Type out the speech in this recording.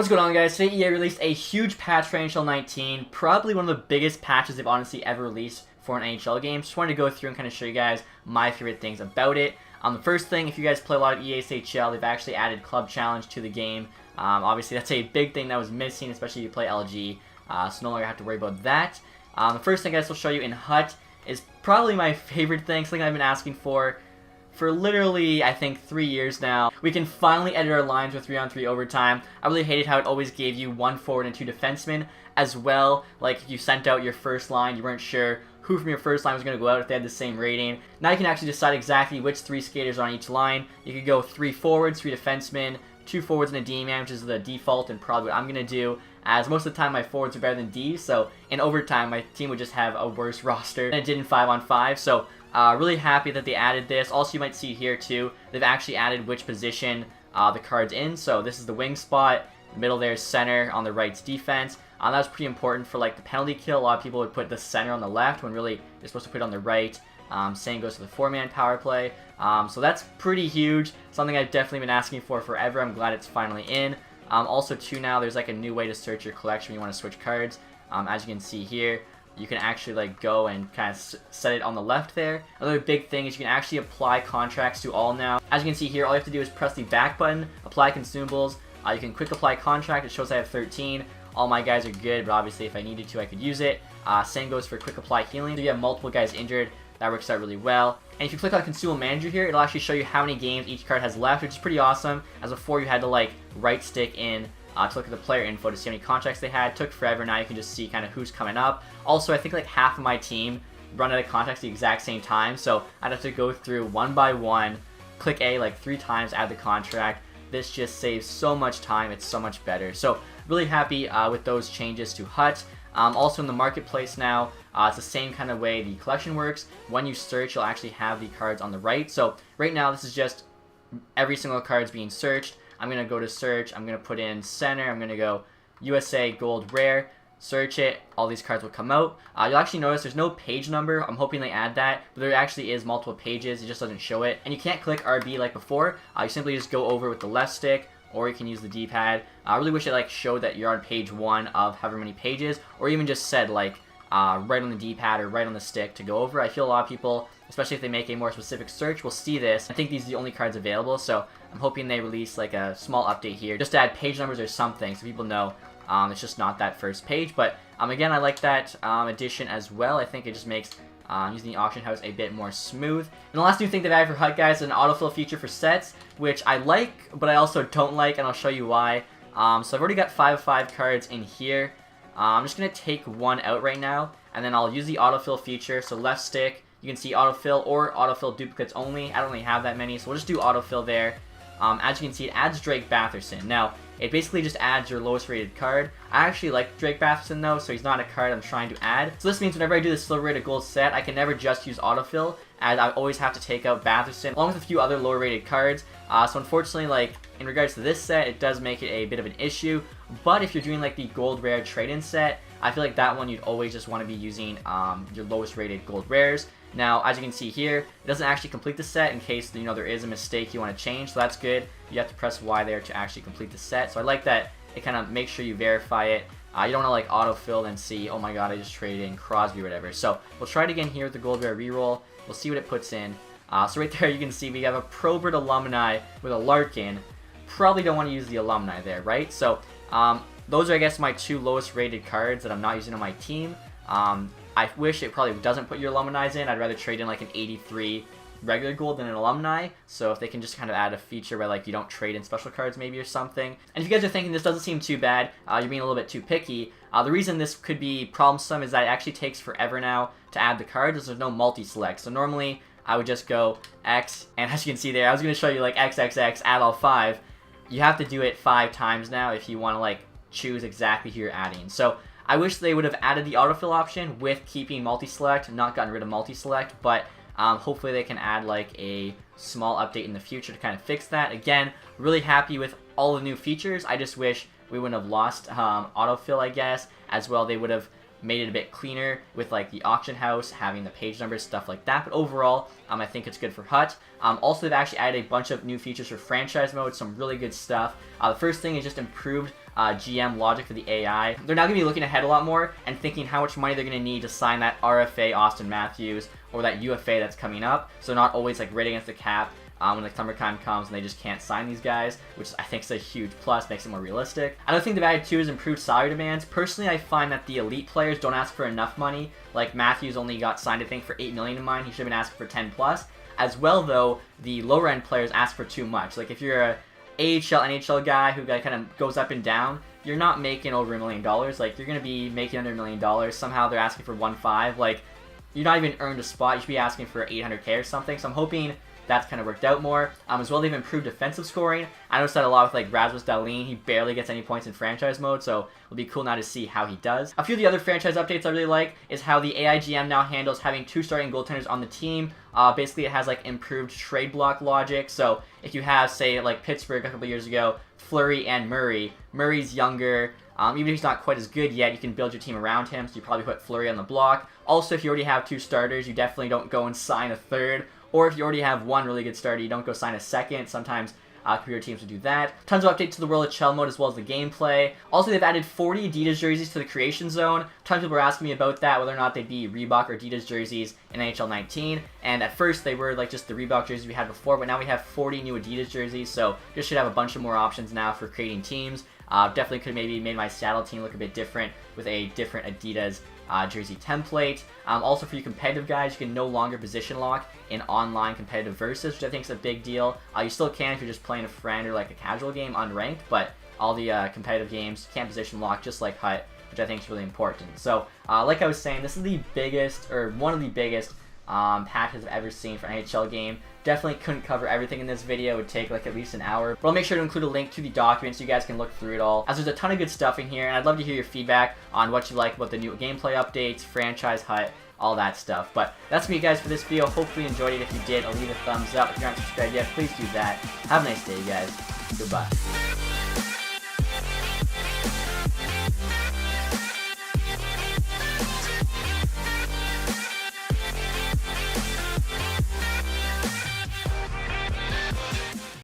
What's going on, guys? Today EA released a huge patch for NHL 19, probably one of the biggest patches they've honestly ever released for an NHL game. Just wanted to go through and kind of show you guys my favorite things about it. The first thing, if you guys play a lot of EA SHL, they've actually added Club Challenge to the game. Obviously, that's a big thing that was missing, especially if you play LG, so no longer have to worry about that. The first thing I guess will show you in HUT is probably my favorite thing, something I've been asking for literally, I think, 3 years now. We can finally edit our lines with 3-on-3 overtime. I really hated how it always gave you 1 forward and 2 defensemen as well. Like, if you sent out your first line, you weren't sure who from your first line was going to go out if they had the same rating. Now you can actually decide exactly which 3 skaters are on each line. You could go 3 forwards, 3 defensemen, 2 forwards and a D-man, which is the default and probably what I'm going to do, as most of the time my forwards are better than D, so in overtime my team would just have a worse roster than it did in 5-on-5, so really happy that they added this. Also, you might see here too, they've actually added which position the card's in, so this is the wing spot, the middle there is center, on the right's defense. That was pretty important for like the penalty kill. A lot of people would put the center on the left when really they're supposed to put it on the right. Same goes to the 4-man power play. So that's pretty huge. Something I've definitely been asking for forever. I'm glad it's finally in. Also too, now there's like a new way to search your collection when you want to switch cards. As you can see here, you can actually like go and kind of set it on the left there. Another big thing is you can actually apply contracts to all now. As you can see here, all you have to do is press the back button, apply consumables. You can quick apply contract. It shows I have 13. All my guys are good, but obviously if I needed to, I could use it. Same goes for quick apply healing. If you have multiple guys injured, that works out really well. And if you click on Consumable Manager here, it'll actually show you how many games each card has left, which is pretty awesome. As before, you had to like right stick in to look at the player info to see how many contracts they had. It took forever. Now you can just see kind of who's coming up. Also, I think like half of my team run out of contracts at the exact same time, so I'd have to go through one by one, click A like 3 times, add the contract. This just saves so much time. It's so much better. So really happy with those changes to HUT. Also in the marketplace now, it's the same kind of way the collection works. When you search, you'll actually have the cards on the right. So right now, this is just every single card's being searched. I'm going to go to search. I'm going to put in center. I'm going to go USA Gold Rare. Search it. All these cards will come out. You'll actually notice there's no page number. I'm hoping they add that, but there actually is multiple pages. It just doesn't show it. And you can't click RB like before. You simply just go over with the left stick, or you can use the D-pad. I really wish it like showed that you're on page 1 of however many pages, or even just said like right on the D-pad or right on the stick to go over. I feel a lot of people, especially if they make a more specific search, will see this. I think these are the only cards available, so I'm hoping they release like a small update here just to add page numbers or something so people know it's just not that first page. But again, I like that addition as well. I think it just makes using the auction house a bit more smooth. And the last new thing they've added for HUT, guys, is an autofill feature for sets, which I like, but I also don't like, and I'll show you why. So I've already got 5 of 5 cards in here. I'm just going to take one out right now, and then I'll use the autofill feature. So left stick, you can see autofill or autofill duplicates only. I don't really have that many, so we'll just do autofill there. As you can see, it adds Drake Batherson. Now, it basically just adds your lowest rated card. I actually like Drake Batherson though, so he's not a card I'm trying to add. So this means whenever I do the silver rated gold set, I can never just use autofill, as I always have to take out Batherson, along with a few other lower rated cards. So unfortunately, like, in regards to this set, it does make it a bit of an issue. But if you're doing like the gold rare trade-in set, I feel like that one you'd always just want to be using your lowest rated gold rares. Now, as you can see here, it doesn't actually complete the set in case, you know, there is a mistake you want to change, so that's good. You have to press Y there to actually complete the set. So I like that it kind of makes sure you verify it. You don't want to like autofill and see, oh my god, I just traded in Crosby or whatever. So we'll try it again here with the gold rare reroll. We'll see what it puts in. So right there you can see we have a Probert alumni with a Larkin. Probably don't want to use the alumni there, right? So those are, I guess, my 2 lowest rated cards that I'm not using on my team. I wish it probably doesn't put your alumni in. I'd rather trade in like an 83 regular gold than an alumni. So if they can just kind of add a feature where like you don't trade in special cards maybe or something. And if you guys are thinking this doesn't seem too bad, you're being a little bit too picky. The reason this could be problemsome is that it actually takes forever now to add the cards because there's no multi-select. So normally I would just go X, and as you can see there, I was going to show you like XXX, add all 5. You have to do it 5 times now if you want to like choose exactly who you're adding. So I wish they would have added the autofill option with keeping multi-select, not gotten rid of multi-select, but hopefully they can add like a small update in the future to kind of fix that. Again, really happy with all the new features. I just wish we wouldn't have lost autofill, I guess. As well, they would have made it a bit cleaner with like the auction house, having the page numbers, stuff like that. But overall, I think it's good for HUT. Also, they've actually added a bunch of new features for franchise mode, some really good stuff. The first thing is just improved GM logic for the AI. They're now going to be looking ahead a lot more and thinking how much money they're going to need to sign that RFA Austin Matthews or that UFA that's coming up. So not always like right against the cap when the summertime comes and they just can't sign these guys, which I think is a huge plus, makes it more realistic. Another thing they've added too is improved salary demands. Personally, I find that the elite players don't ask for enough money. Like Matthews only got signed, I think, for $8 million in mine. He should have been asking for 10 plus. As well, though, the lower end players ask for too much. Like if you're a AHL, NHL guy who kind of goes up and down, you're not making over $1 million. Like you're gonna be making under $1 million. Somehow they're asking for 1.5. Like you're not even earned a spot. You should be asking for 800K or something. So I'm hoping that's kind of worked out more. As well, they've improved defensive scoring. I noticed that a lot with like Rasmus Dahlin. He barely gets any points in franchise mode, so it'll be cool now to see how he does. A few of the other franchise updates I really like is how the AIGM now handles having 2 starting goaltenders on the team. Basically, it has like improved trade block logic. So if you have, say, like Pittsburgh a couple years ago, Fleury and Murray. Murray's younger. Even if he's not quite as good yet, you can build your team around him, so you probably put Fleury on the block. Also, if you already have 2 starters, you definitely don't go and sign a third. Or if you already have 1 really good starter, you don't go sign a second. Sometimes computer teams will do that. Tons of updates to the World of Chell mode as well as the gameplay. Also, they've added 40 Adidas jerseys to the Creation Zone. Tons of people were asking me about that, whether or not they'd be Reebok or Adidas jerseys in NHL 19. And at first, they were like just the Reebok jerseys we had before, but now we have 40 new Adidas jerseys, so just should have a bunch of more options now for creating teams. Definitely could have maybe made my Seattle team look a bit different with a different Adidas jersey template. Also, for you competitive guys, you can no longer position lock in online competitive versus, which I think is a big deal. You still can if you're just playing a friend or like a casual game unranked, but all the competitive games can't position lock just like HUT, which I think is really important. So, like I was saying, this is the biggest, or one of the biggest patches I've ever seen for an NHL game. Definitely couldn't cover everything in this video. It would take like at least an hour. But I'll make sure to include a link to the document so you guys can look through it all, as there's a ton of good stuff in here, and I'd love to hear your feedback on what you like about the new gameplay updates, franchise HUT, all that stuff. But that's me, guys, for this video. Hopefully you enjoyed it. If you did, I'll leave a thumbs up. If you aren't subscribed yet, please do that. Have a nice day, guys. Goodbye.